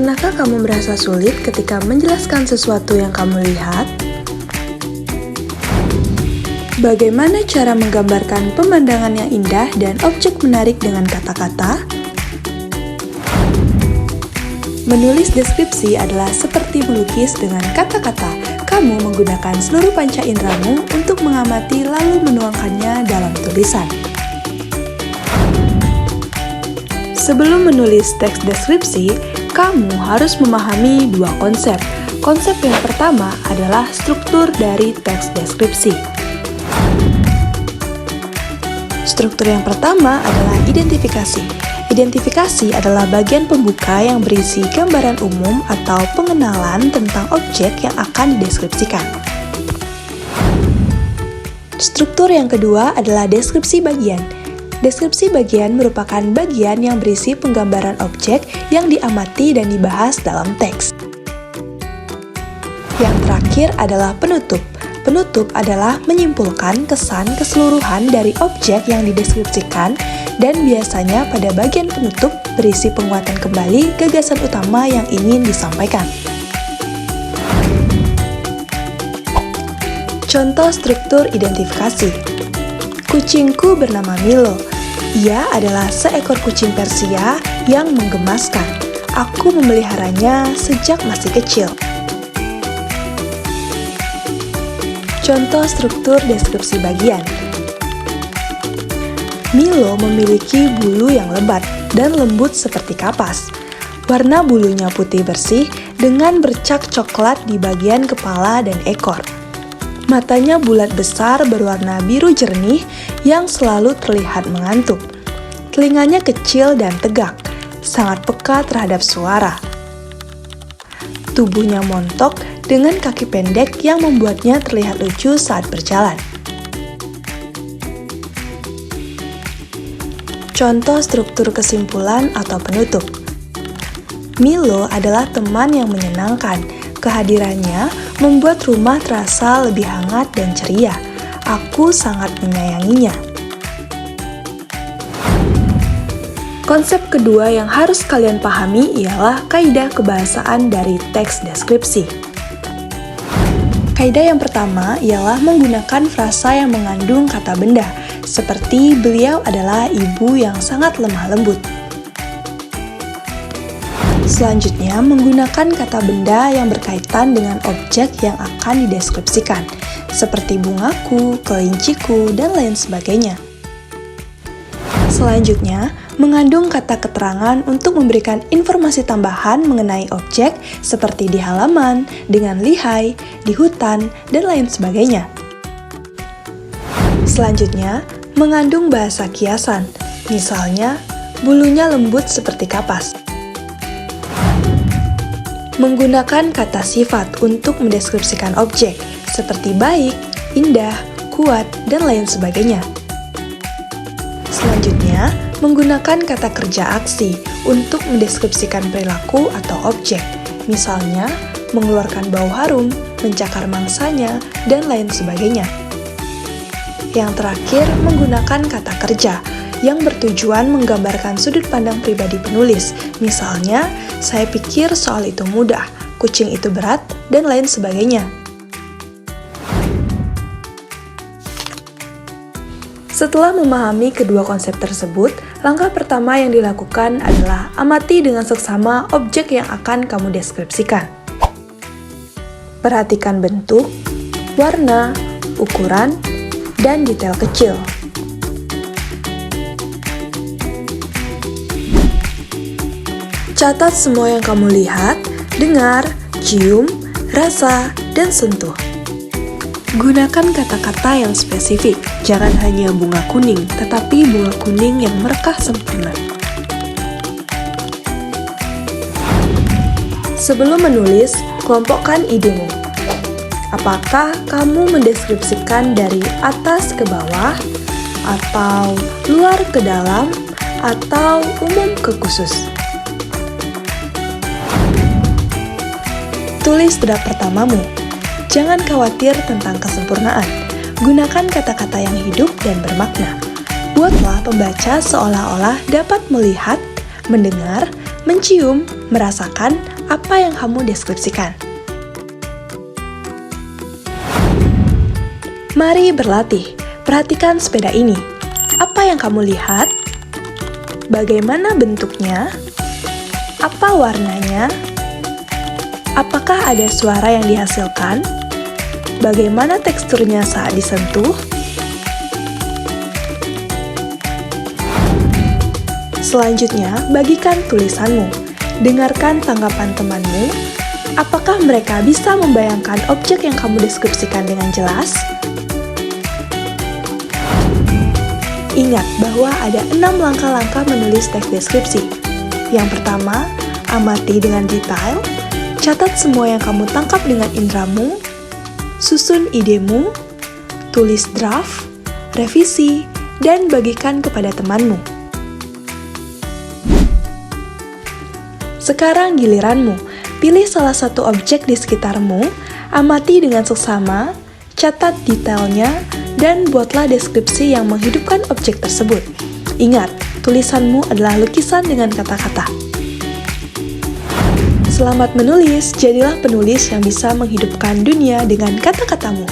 Pernahkah kamu merasa sulit ketika menjelaskan sesuatu yang kamu lihat? Bagaimana cara menggambarkan pemandangan yang indah dan objek menarik dengan kata-kata? Menulis deskripsi adalah seperti melukis dengan kata-kata. Kamu menggunakan seluruh panca inderamu untuk mengamati lalu menuangkannya dalam tulisan. Sebelum menulis teks deskripsi, kamu harus memahami dua konsep. Konsep yang pertama adalah struktur dari teks deskripsi. Struktur yang pertama adalah identifikasi. Identifikasi adalah bagian pembuka yang berisi gambaran umum atau pengenalan tentang objek yang akan dideskripsikan. Struktur yang kedua adalah deskripsi bagian. Deskripsi bagian merupakan bagian yang berisi penggambaran objek yang diamati dan dibahas dalam teks. Yang terakhir adalah penutup. Penutup adalah menyimpulkan kesan keseluruhan dari objek yang dideskripsikan, dan biasanya pada bagian penutup berisi penguatan kembali gagasan utama yang ingin disampaikan. Contoh struktur identifikasi. Kucingku bernama Milo. Ia adalah seekor kucing Persia yang menggemaskan. Aku memeliharanya sejak masih kecil. Contoh struktur deskripsi bagian. Milo memiliki bulu yang lebat dan lembut seperti kapas. Warna bulunya putih bersih dengan bercak coklat di bagian kepala dan ekor. Matanya bulat besar berwarna biru jernih yang selalu terlihat mengantuk. Telinganya kecil dan tegak, sangat peka terhadap suara. Tubuhnya montok dengan kaki pendek yang membuatnya terlihat lucu saat berjalan. Contoh struktur kesimpulan atau penutup. Milo adalah teman yang menyenangkan. Kehadirannya membuat rumah terasa lebih hangat dan ceria. Aku sangat menyayanginya. Konsep kedua yang harus kalian pahami ialah kaidah kebahasaan dari teks deskripsi. Kaidah yang pertama ialah menggunakan frasa yang mengandung kata benda, seperti beliau adalah ibu yang sangat lemah lembut. Selanjutnya, menggunakan kata benda yang berkaitan dengan objek yang akan dideskripsikan, seperti bungaku, kelinciku, dan lain sebagainya. Selanjutnya, mengandung kata keterangan untuk memberikan informasi tambahan mengenai objek, seperti di halaman, dengan lihai, di hutan, dan lain sebagainya. Selanjutnya, mengandung bahasa kiasan, misalnya, bulunya lembut seperti kapas. Menggunakan kata sifat untuk mendeskripsikan objek, seperti baik, indah, kuat, dan lain sebagainya. Selanjutnya, menggunakan kata kerja aksi untuk mendeskripsikan perilaku atau objek, misalnya, mengeluarkan bau harum, mencakar mangsanya, dan lain sebagainya. Yang terakhir, menggunakan kata kerja yang bertujuan menggambarkan sudut pandang pribadi penulis. Misalnya, saya pikir soal itu mudah, kucing itu berat, dan lain sebagainya. Setelah memahami kedua konsep tersebut, langkah pertama yang dilakukan adalah amati dengan seksama objek yang akan kamu deskripsikan. Perhatikan bentuk, warna, ukuran, dan detail kecil. Catat semua yang kamu lihat, dengar, cium, rasa, dan sentuh. Gunakan kata-kata yang spesifik, jangan hanya bunga kuning, tetapi bunga kuning yang merekah sempurna. Sebelum menulis, kelompokkan idemu. Apakah kamu mendeskripsikan dari atas ke bawah, atau luar ke dalam, atau umum ke khusus? Tulis draft pertamamu. Jangan khawatir tentang kesempurnaan. Gunakan kata-kata yang hidup dan bermakna. Buatlah pembaca seolah-olah dapat melihat, mendengar, mencium, merasakan, apa yang kamu deskripsikan. Mari berlatih. Perhatikan sepeda ini. Apa yang kamu lihat? Bagaimana bentuknya? Apa warnanya? Apakah ada suara yang dihasilkan? Bagaimana teksturnya saat disentuh? Selanjutnya, bagikan tulisanmu. Dengarkan tanggapan temanmu. Apakah mereka bisa membayangkan objek yang kamu deskripsikan dengan jelas? Ingat bahwa ada 6 langkah-langkah menulis teks deskripsi. Yang pertama, amati dengan detail, catat semua yang kamu tangkap dengan indramu, susun idemu, tulis draft, revisi, dan bagikan kepada temanmu. Sekarang giliranmu, pilih salah satu objek di sekitarmu, amati dengan seksama, catat detailnya, dan buatlah deskripsi yang menghidupkan objek tersebut. Ingat, tulisanmu adalah lukisan dengan kata-kata. Selamat menulis, jadilah penulis yang bisa menghidupkan dunia dengan kata-katamu.